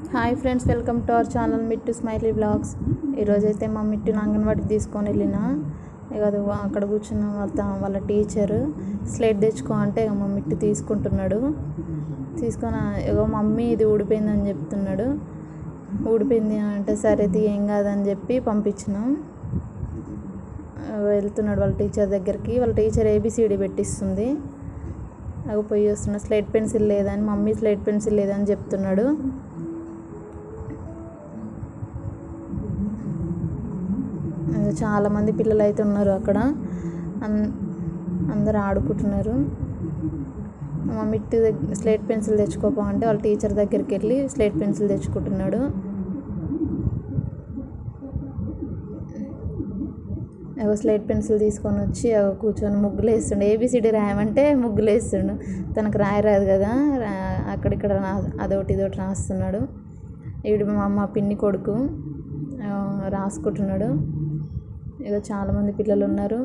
Hi friends, welcome to our channel Mittu Smiley Vlogs. ఈరోజైతే మా మిట్టుని అంగన్వాడికి తీసుకొని వెళ్ళిన. ఇక అది అక్కడ కూర్చున్న వాళ్ళ టీచరు స్లేట్ తెచ్చుకో అంటే మా మిట్టు తీసుకుంటున్నాడు. తీసుకొని ఇగో మమ్మీ ఇది ఊడిపోయిందని చెప్తున్నాడు. ఊడిపోయింది అంటే సరే ఏం కాదని చెప్పి పంపించినాం. వెళ్తున్నాడు వాళ్ళ టీచర్ దగ్గరికి. వాళ్ళ టీచర్ ఏబిసిడి పెట్టిస్తుంది. అవి పోయి వస్తున్నాడు. స్లేట్ పెన్సిల్ లేదని, మమ్మీ స్లేట్ పెన్సిల్ లేదని చెప్తున్నాడు. చాలామంది పిల్లలు అయితే ఉన్నారు అక్కడ. అందరు ఆడుకుంటున్నారు. మా మిట్టు స్లేట్ పెన్సిల్ తెచ్చుకోపో అంటే వాళ్ళ టీచర్ దగ్గరికి వెళ్ళి స్లేట్ పెన్సిల్ తెచ్చుకుంటున్నాడు. స్లేట్ పెన్సిల్ తీసుకొని వచ్చి కూర్చొని ముగ్గులు వేస్తుండు. ఏబిసిడి రాయమంటే ముగ్గులు వేస్తుండు. తనకు రాయరాదు కదా, అక్కడిక్కడ అదొకటి ఇదొకటి రాస్తున్నాడు. ఈడు మా పిన్ని కొడుకు రాసుకుంటున్నాడు. ఇక చాలామంది పిల్లలు ఉన్నారు.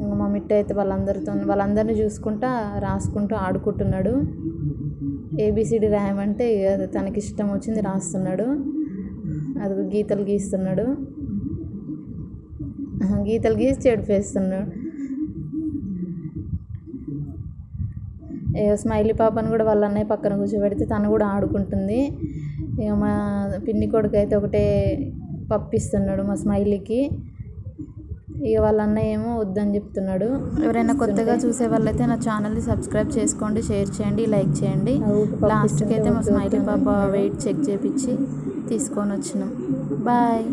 ఇంకా మా మిట్టు అయితే వాళ్ళందరినీ చూసుకుంటా రాసుకుంటూ ఆడుకుంటున్నాడు. ఏబిసిడి రాయమంటే ఇక తనకి ఇష్టం వచ్చింది రాస్తున్నాడు. అది గీతలు గీస్తున్నాడు. గీతలు గీసి చెడిపేస్తున్నాడు. స్మైలీ పాపను కూడా వాళ్ళ అన్నయ్య పక్కన కూర్చోబెడితే తను కూడా ఆడుకుంటుంది. ఇక మా పిన్ని కొడుకు అయితే ఒకటే పప్పిస్తున్నాడు మా స్మైలీకి. ఇక వాళ్ళ అన్నయ్య ఏమో వద్దని చెప్తున్నాడు. ఎవరైనా కొత్తగా చూసే వాళ్ళైతే నా ఛానల్ని సబ్స్క్రైబ్ చేసుకోండి, షేర్ చేయండి, లైక్ చేయండి. లాస్ట్కి అయితే మా స్మైలీ పాప వెయిట్ చెక్ చేయించి తీసుకొని వచ్చినాం. బాయ్.